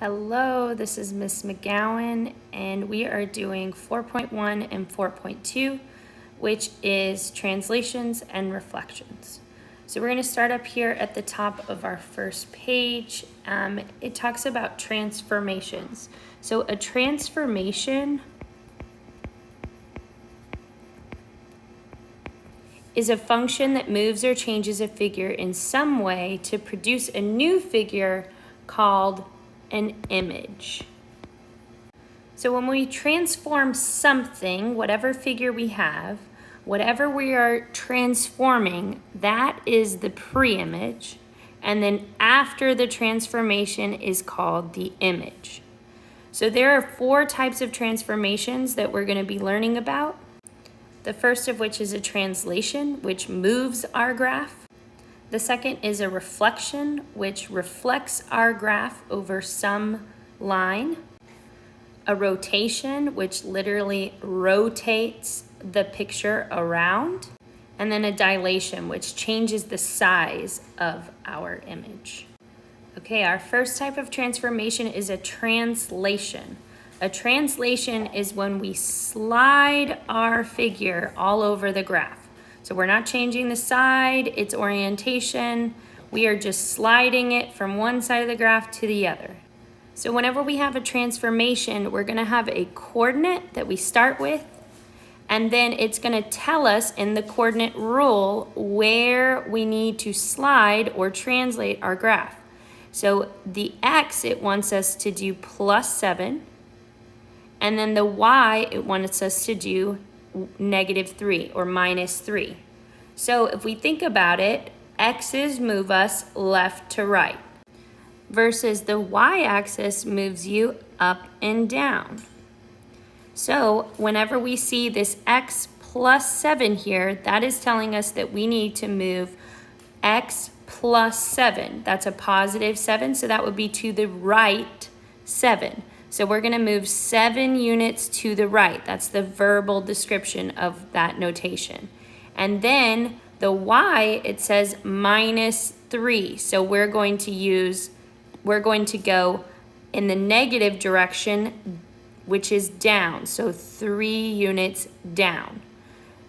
Hello, this is Miss McGowan, and we are doing 4.1 and 4.2, which is translations and reflections. So we're going to start up here at the top of our first page. It talks about transformations. So a transformation is a function that moves or changes a figure in some way to produce a new figure called an image. So when we transform something, whatever figure we have, whatever we are transforming, that is the pre-image, and then after the transformation is called the image. So there are 4 types of transformations that we're going to be learning about. The first of which is a translation, which moves our graph. The second is a reflection, which reflects our graph over some line. A rotation, which literally rotates the picture around. And then a dilation, which changes the size of our image. Okay, our first type of transformation is a translation. A translation is when we slide our figure all over the graph. So we're not changing the side, its orientation. We are just sliding it from one side of the graph to the other. So whenever we have a transformation, we're going to have a coordinate that we start with, and then it's going to tell us in the coordinate rule where we need to slide or translate our graph. So the x, it wants us to do +7, and then the y, it wants us to do -3 or -3. So if we think about it, x's move us left to right versus the y-axis moves you up and down. So whenever we see this x +7 here, that is telling us that we need to move x +7. That's a +7, so that would be to the right 7. So we're going to move 7 units to the right. That's the verbal description of that notation. And then the y, it says -3. So we're going to go in the negative direction, which is down. So 3 units down.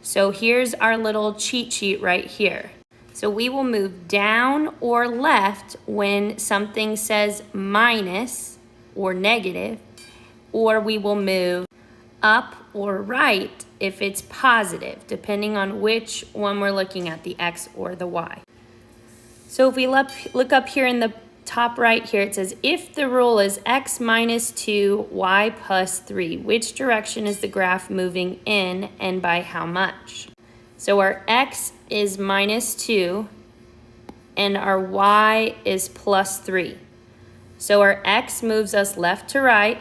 So here's our little cheat sheet right here. So we will move down or left when something says minus or negative, or we will move up or right if it's positive, depending on which one we're looking at, the x or the y. So if we look up here in the top right here, it says, if the rule is x -2, y +3, which direction is the graph moving in and by how much? So our x is -2 and our y is +3. So our x moves us left to right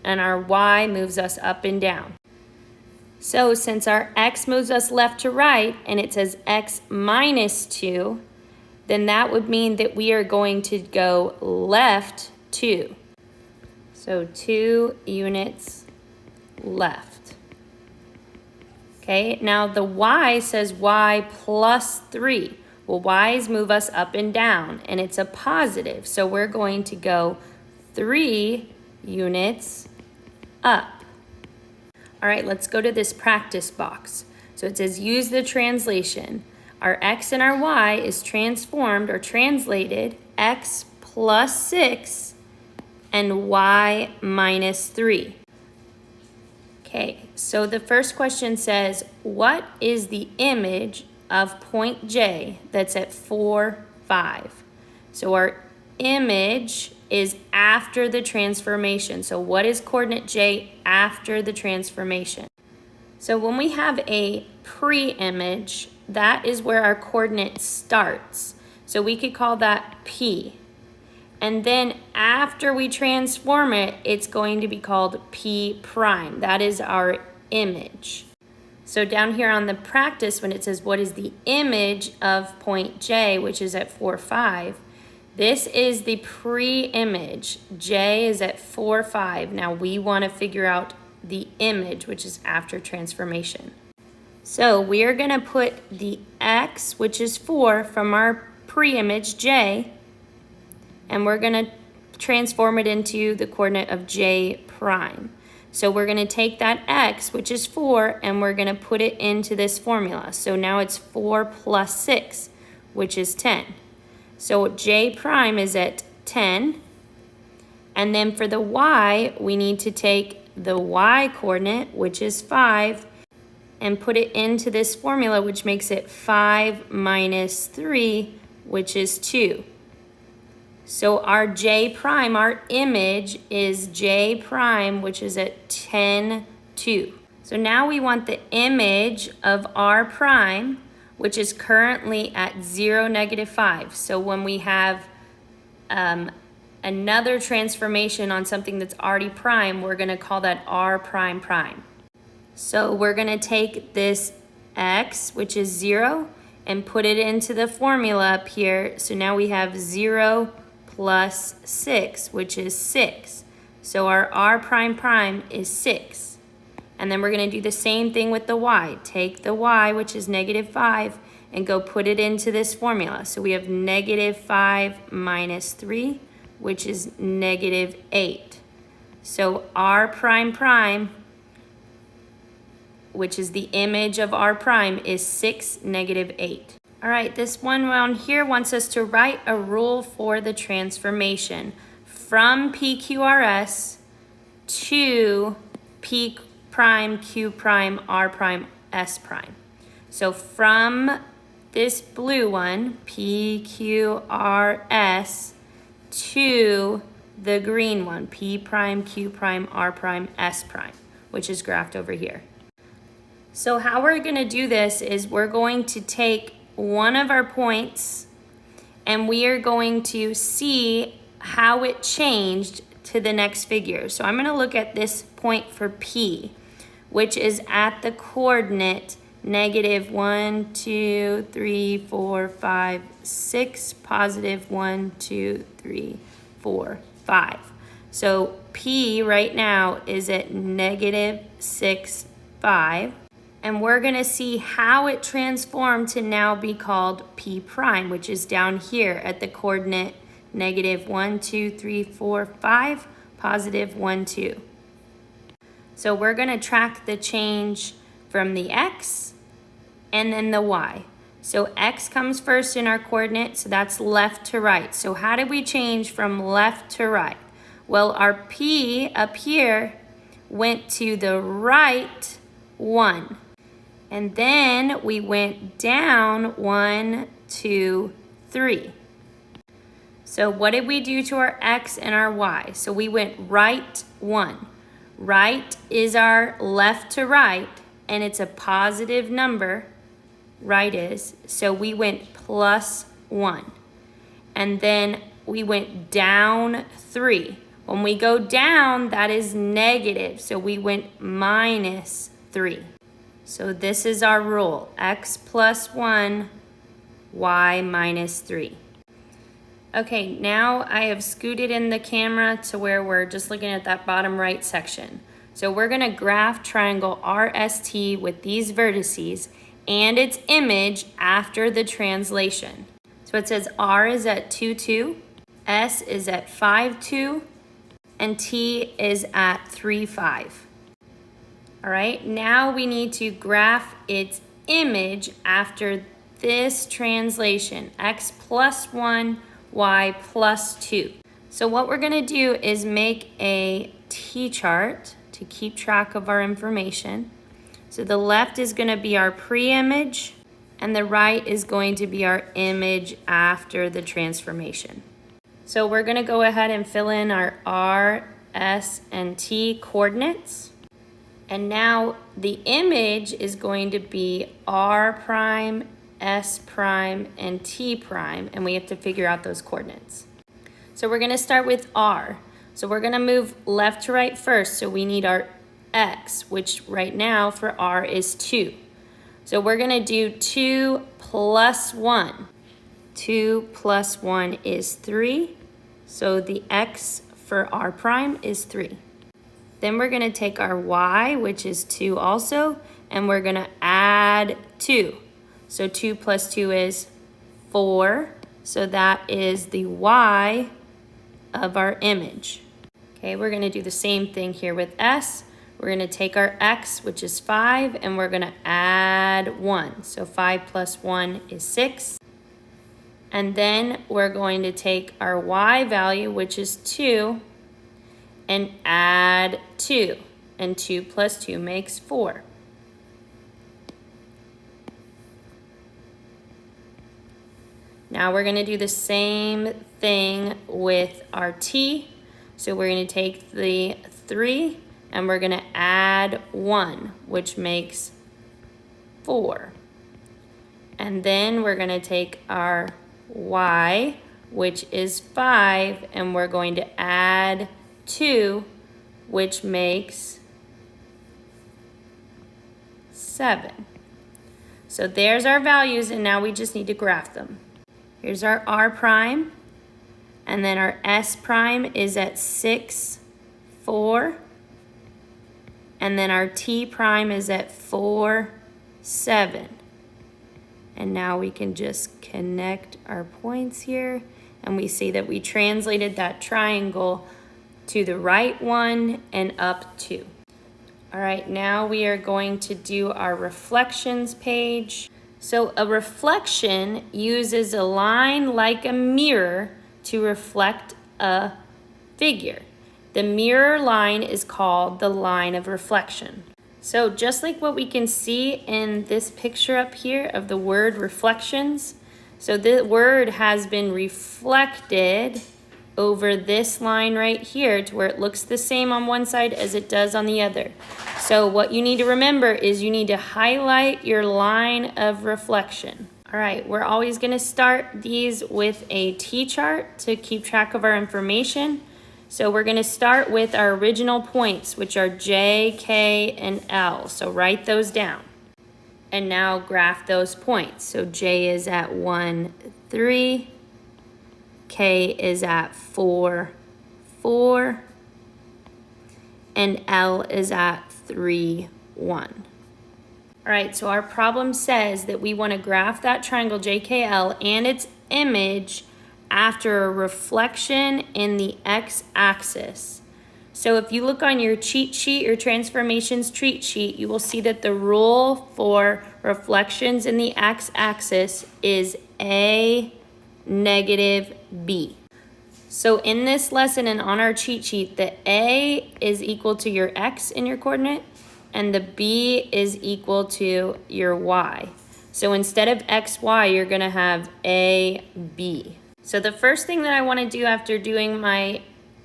and our y moves us up and down. So since our x moves us left to right and it says x -2, then that would mean that we are going to go left 2. So 2 units left. Okay, now the y says y +3. Well, y's move us up and down, and it's a positive. So we're going to go 3 units up. All right, let's go to this practice box. So it says use the translation. Our x and our y is transformed or translated x +6 and y -3. Okay, so the first question says, what is the image of point J that's at 4, 5? So our image is after the transformation. So what is coordinate J after the transformation? So when we have a pre-image, that is where our coordinate starts. So we could call that P. And then after we transform it, it's going to be called P prime. That is our image. So down here on the practice, when it says what is the image of point J, which is at 4, 5, this is the pre-image. J is at 4, 5. Now we want to figure out the image, which is after transformation. So we are going to put the x, which is 4, from our pre-image J, and we're going to transform it into the coordinate of j prime. So we're going to take that x, which is 4, and we're going to put it into this formula. So now it's 4 plus 6, which is 10. So j prime is at 10. And then for the y, we need to take the y coordinate, which is 5, and put it into this formula, which makes it 5 minus 3, which is 2. So our j prime, our image, is j prime, which is at 10, 2. So now we want the image of r prime, which is currently at 0, negative 5. So when we have another transformation on something that's already prime, we're going to call that r prime prime. So we're going to take this x, which is 0, and put it into the formula up here. So now we have 0 plus 6, which is 6. So our r prime prime is 6. And then we're going to do the same thing with the y. Take the y, which is negative 5, and go put it into this formula. So we have negative 5 minus 3, which is negative 8. So r prime prime, which is the image of r prime, is 6, negative 8. All right, this one down here wants us to write a rule for the transformation from PQRS to P prime, Q prime, R prime, S prime. So from this blue one, PQRS, to the green one, P prime, Q prime, R prime, S prime, which is graphed over here. So how we're going to do this is we're going to take one of our points and we are going to see how it changed to the next figure. So I'm going to look at this point for P, which is at the coordinate negative 1, 2, 3, 4, 5, 6, positive 1, 2, 3, 4, 5. So P right now is at negative 6, 5. And we're going to see how it transformed to now be called P prime, which is down here at the coordinate negative 1, 2, 3, 4, 5, positive 1, 2. So we're going to track the change from the x and then the y. So x comes first in our coordinate, so that's left to right. So how did we change from left to right? Well, our P up here went to the right 1. And then we went down 1, 2, 3. So what did we do to our x and our y? So we went right 1. Right is our left to right, and it's a positive number, right is. So we went plus 1. And then we went down 3. When we go down, that is negative, so we went minus 3. So this is our rule, x plus 1, y minus 3. Okay, now I have scooted in the camera to where we're just looking at that bottom right section. So we're going to graph triangle RST with these vertices and its image after the translation. So it says R is at 2, 2, S is at 5, 2, and T is at 3, 5. All right, now we need to graph its image after this translation, x plus 1, y plus 2. So what we're going to do is make a T-chart to keep track of our information. So the left is going to be our pre-image, and the right is going to be our image after the transformation. So we're going to go ahead and fill in our R, S, and T coordinates. And now the image is going to be R prime, S prime, and T prime, and we have to figure out those coordinates. So we're going to start with R. So we're going to move left to right first, so we need our X, which right now for R is 2. So we're going to do 2 plus 1. 2 plus 1 is 3, so the X for R prime is 3. Then we're going to take our y, which is 2 also, and we're going to add 2. So 2 plus 2 is 4. So that is the y of our image. Okay, we're going to do the same thing here with S. We're going to take our X, which is 5, and we're going to add 1. So 5 plus 1 is 6. And then we're going to take our Y value, which is 2, and add 2. And 2 plus 2 makes 4. Now we're going to do the same thing with our T. So we're going to take the 3 and we're going to add 1, which makes 4. And then we're going to take our Y, which is 5, and we're going to add 2, which makes 7. So there's our values, and now we just need to graph them. Here's our R prime, and then our S prime is at 6, 4, and then our T prime is at 4, 7. And now we can just connect our points here, and we see that we translated that triangle to the right one and up 2. All right, now we are going to do our reflections page. So a reflection uses a line like a mirror to reflect a figure. The mirror line is called the line of reflection. So just like what we can see in this picture up here of the word reflections, so the word has been reflected over this line right here to where it looks the same on one side as it does on the other. So what you need to remember is you need to highlight your line of reflection. All right, we're always going to start these with a T-chart to keep track of our information. So we're going to start with our original points, which are J, K, and L. So write those down. And now graph those points. So J is at 1, 3. K is at 4, 4. And L is at 3, 1. All right, so our problem says that we want to graph that triangle JKL and its image after a reflection in the x-axis. So if you look on your cheat sheet, your transformations cheat sheet, you will see that the rule for reflections in the x-axis is A negative B. So in this lesson and on our cheat sheet, the A is equal to your x in your coordinate, and the B is equal to your y. So instead of xy, you're going to have AB. So the first thing that I want to do after doing my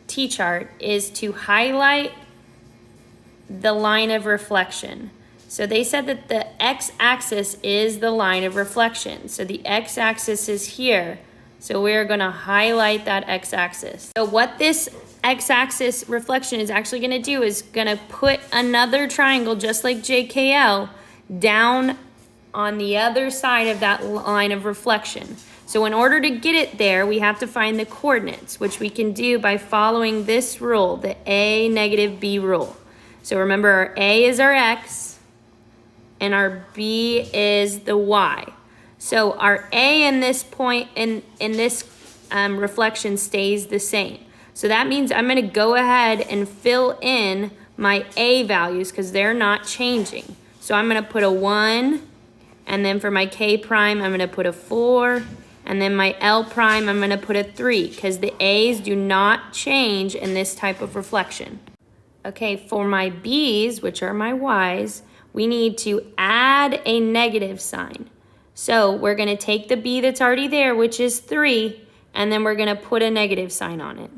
T-chart is to highlight the line of reflection. So they said that the x-axis is the line of reflection. So the x-axis is here. So we're going to highlight that x-axis. So what this x-axis reflection is actually going to do is going to put another triangle just like JKL down on the other side of that line of reflection. So in order to get it there, we have to find the coordinates, which we can do by following this rule, the A negative B rule. So remember, our A is our x and our B is the y. So our A in this point, in this reflection stays the same. So that means I'm going to go ahead and fill in my A values because they're not changing. So I'm going to put a 1, and then for my K prime, I'm going to put a 4, and then my L prime, I'm going to put a 3 because the A's do not change in this type of reflection. Okay, for my B's, which are my Y's, we need to add a negative sign. So we're going to take the B that's already there, which is 3, and then we're going to put a negative sign on it.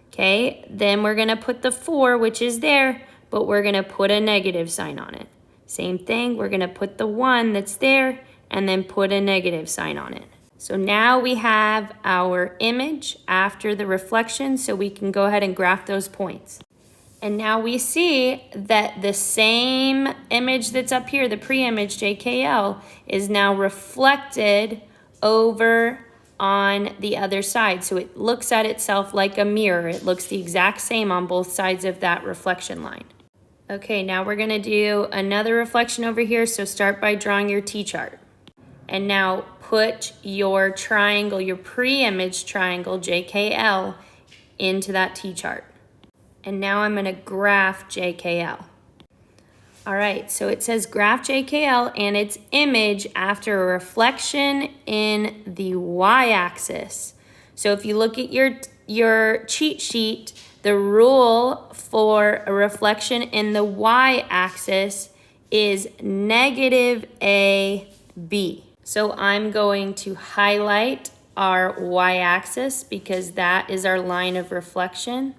Okay, then we're going to put the 4, which is there, but we're going to put a negative sign on it. Same thing, we're going to put the 1 that's there, and then put a negative sign on it. So now we have our image after the reflection, so we can go ahead and graph those points. And now we see that the same image that's up here, the pre-image JKL, is now reflected over on the other side. So it looks at itself like a mirror. It looks the exact same on both sides of that reflection line. Okay, now we're going to do another reflection over here. So start by drawing your T-chart. And now put your triangle, your pre-image triangle JKL, into that t-chart. And now I'm going to graph JKL. All right, so it says graph JKL and its image after a reflection in the y-axis. So if you look at your cheat sheet, the rule for a reflection in the y-axis is negative AB. So I'm going to highlight our y-axis because that is our line of reflection.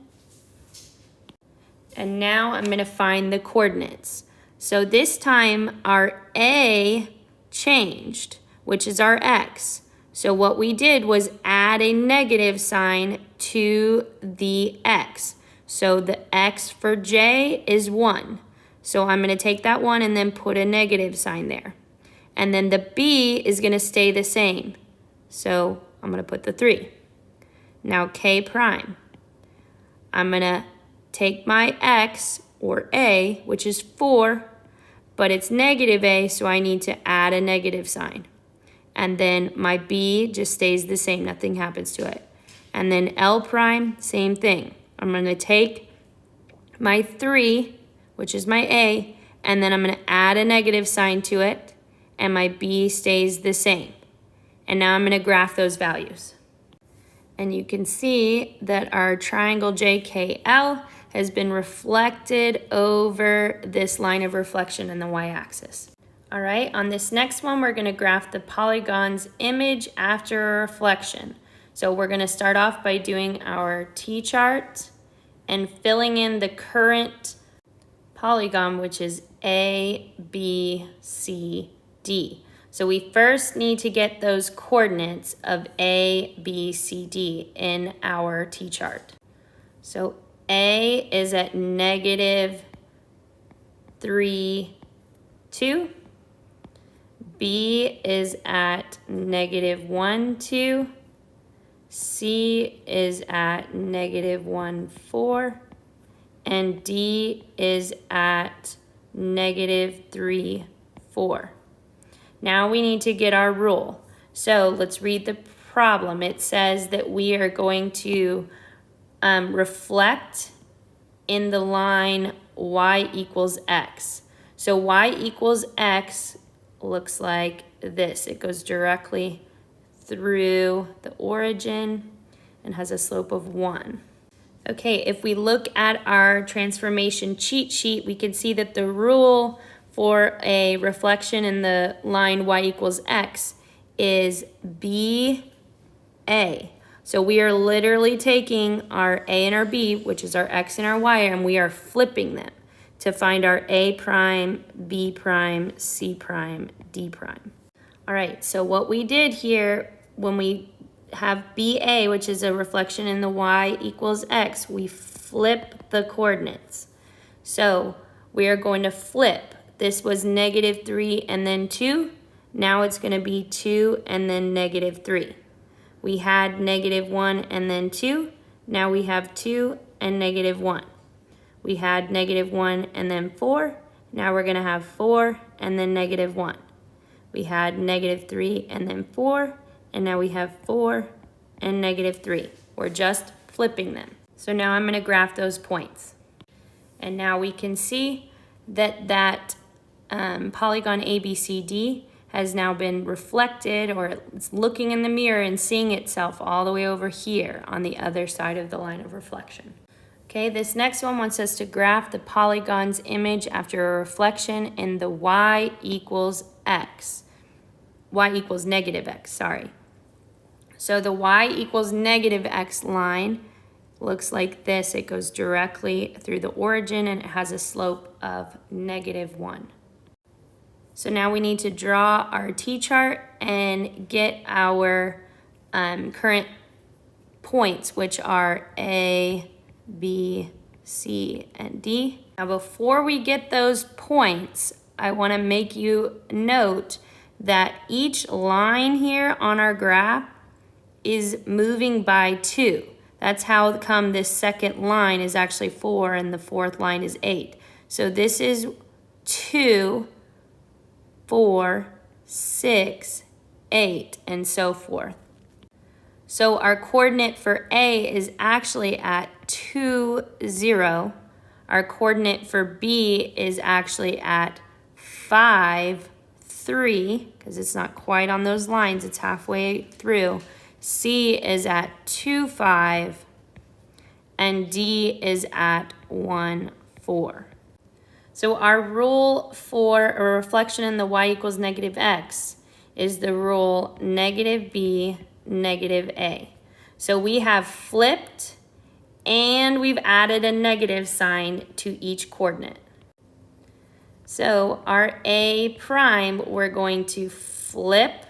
And now I'm going to find the coordinates. So this time our A changed, which is our X. So what we did was add a negative sign to the X. So the X for J is 1. So I'm going to take that 1 and then put a negative sign there. And then the B is going to stay the same. So I'm going to put the 3. Now K prime. I'm going to take my X, or A, which is 4, but it's negative A, so I need to add a negative sign. And then my B just stays the same, nothing happens to it. And then L prime, same thing. I'm going to take my 3, which is my A, and then I'm going to add a negative sign to it, and my B stays the same. And now I'm going to graph those values. And you can see that our triangle JKL has been reflected over this line of reflection in the y-axis. All right, on this next one, we're going to graph the polygon's image after a reflection. So we're going to start off by doing our t-chart and filling in the current polygon, which is A, B, C, D. So we first need to get those coordinates of A, B, C, D in our t-chart. So A is at negative 3, 2. B is at negative 1, 2. C is at negative 1, 4. And D is at negative 3, 4. Now we need to get our rule. So let's read the problem. It says that we are going to reflect in the line y equals x. So y equals x looks like this. It goes directly through the origin and has a slope of 1. Okay, if we look at our transformation cheat sheet, we can see that the rule for a reflection in the line y equals x is BA. So we are literally taking our A and our B, which is our x and our y, and we are flipping them to find our A prime, B prime, C prime, D prime. All right, so what we did here, when we have BA, which is a reflection in the y equals x, we flip the coordinates. So we are going to flip. This was negative 3 and then 2. Now it's going to be 2 and then negative 3. We had negative 1 and then 2. Now we have 2 and negative 1. We had negative 1 and then 4. Now we're going to have 4 and then negative 1. We had negative 3 and then 4. And now we have 4 and negative 3. We're just flipping them. So now I'm going to graph those points. And now we can see that polygon ABCD has now been reflected, or it's looking in the mirror and seeing itself all the way over here on the other side of the line of reflection. Okay, this next one wants us to graph the polygon's image after a reflection in the y equals x. Y equals negative x, sorry. So the y equals negative x line looks like this. It goes directly through the origin and it has a slope of negative 1. So now we need to draw our t-chart and get our current points, which are A, B, C, and D. Now before we get those points, I want to make you note that each line here on our graph is moving by 2. That's how come this second line is actually 4 and the fourth line is 8. So this is 2, 4, 6, 8, and so forth. So our coordinate for A is actually at 2, 0. Our coordinate for B is actually at 5, 3, because it's not quite on those lines, it's halfway through. C is at 2, 5, and D is at 1, 4. So our rule for a reflection in the y equals negative x is the rule negative b, negative a. So we have flipped and we've added a negative sign to each coordinate. So our a prime, we're going to flip.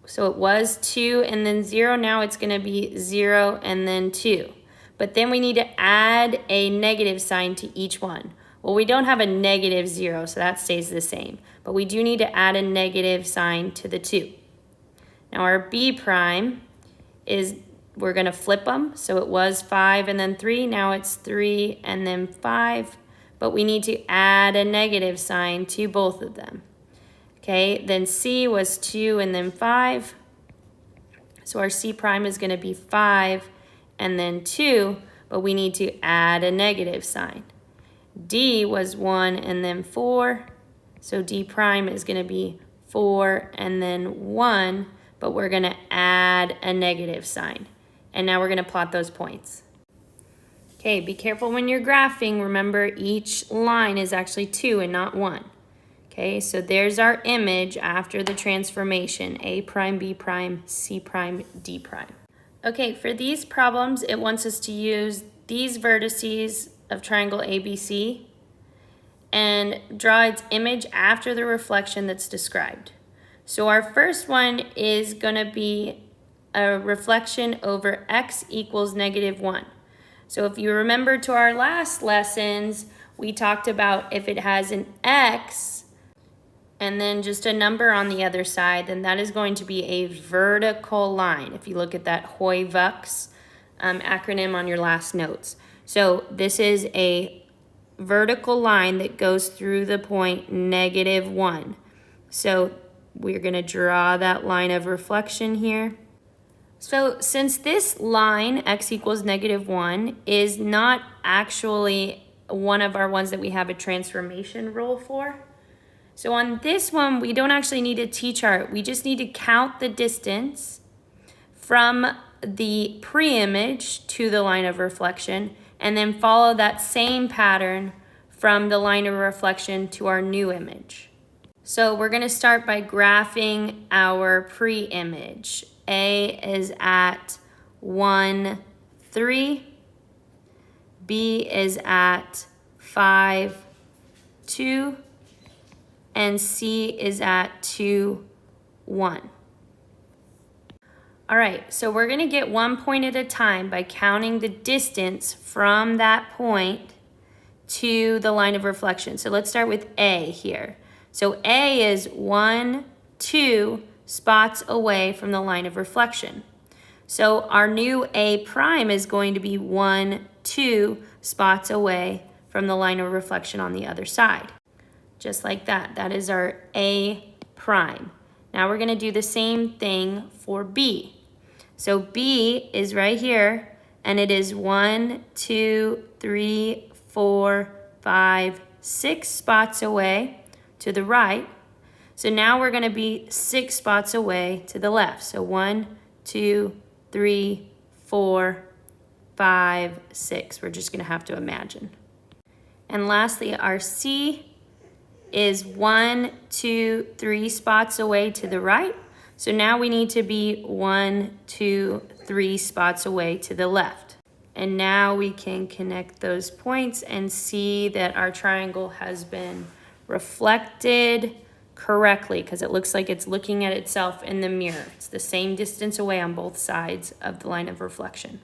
So it was 2 and then 0. Now it's going to be 0 and then 2. But then we need to add a negative sign to each one. Well, we don't have a negative 0, so that stays the same. But we do need to add a negative sign to the 2. Now our b prime is, we're going to flip them. So it was 5 and then 3. Now it's 3 and then 5. But we need to add a negative sign to both of them. Okay, then c was 2 and then 5. So our c prime is going to be 5 and then 2, but we need to add a negative sign. D was 1 and then 4. So D prime is going to be 4 and then 1, but we're going to add a negative sign. And now we're going to plot those points. Okay, be careful when you're graphing. Remember, each line is actually 2 and not 1. Okay, so there's our image after the transformation, A prime, B prime, C prime, D prime. Okay, for these problems, it wants us to use these vertices of triangle ABC and draw its image after the reflection that's described. So our first one is going to be a reflection over x equals negative 1. So if you remember to our last lessons, we talked about if it has an x and then just a number on the other side, then that is going to be a vertical line. If you look at that HOI-VUX acronym on your last notes. So this is a vertical line that goes through the point negative 1. So we're going to draw that line of reflection here. So since this line, x equals negative 1, is not actually one of our ones that we have a transformation rule for, so on this one, we don't actually need a t-chart. We just need to count the distance from the pre-image to the line of reflection and then follow that same pattern from the line of reflection to our new image. So we're going to start by graphing our pre-image. A is at 1, 3. B is at 5, 2. And C is at 2, 1. All right, so we're going to get one point at a time by counting the distance from that point to the line of reflection. So let's start with A here. So A is 1, 2 spots away from the line of reflection. So our new A prime is going to be 1, 2 spots away from the line of reflection on the other side. Just like that. That is our A prime. Now we're going to do the same thing for B. So B is right here, and it is 1, 2, 3, 4, 5, 6 spots away to the right. So now we're going to be 6 spots away to the left. So 1, 2, 3, 4, 5, 6. We're just going to have to imagine. And lastly, our C is 1, 2, 3 spots away to the right. So now we need to be 1, 2, 3 spots away to the left. And now we can connect those points and see that our triangle has been reflected correctly because it looks like it's looking at itself in the mirror. It's the same distance away on both sides of the line of reflection.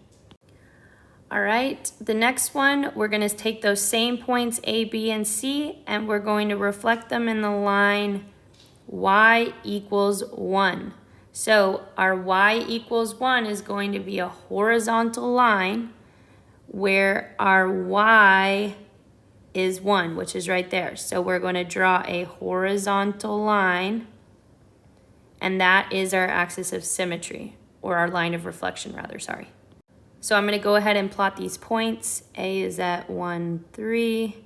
All right, the next one, we're going to take those same points A, B, and C, and we're going to reflect them in the line y equals 1. So our y equals 1 is going to be a horizontal line where our y is 1, which is right there. So we're going to draw a horizontal line, and that is our axis of symmetry. or our line of reflection rather, sorry. So I'm going to go ahead and plot these points. A is at 1, 3.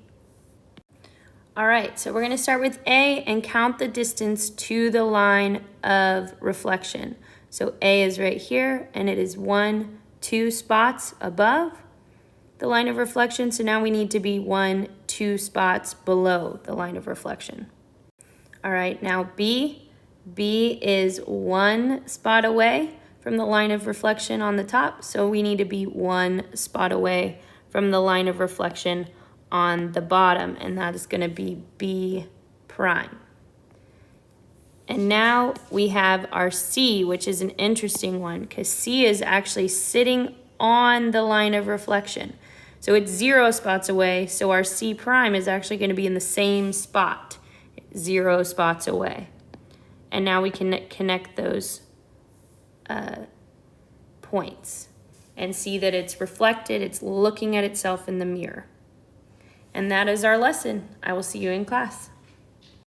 All right, so we're going to start with A and count the distance to the line of reflection. So A is right here, and it is 1, 2 spots above the line of reflection. So now we need to be 1, 2 spots below the line of reflection. All right, now B. B is 1 spot away from the line of reflection on the top, so we need to be 1 spot away from the line of reflection on the bottom, and that is going to be B prime. And now we have our C, which is an interesting one, because C is actually sitting on the line of reflection. So it's 0 spots away, so our C prime is actually going to be in the same spot, 0 spots away. And now we can connect those points and see that it's reflected, it's looking at itself in the mirror. And that is our lesson. I will see you in class.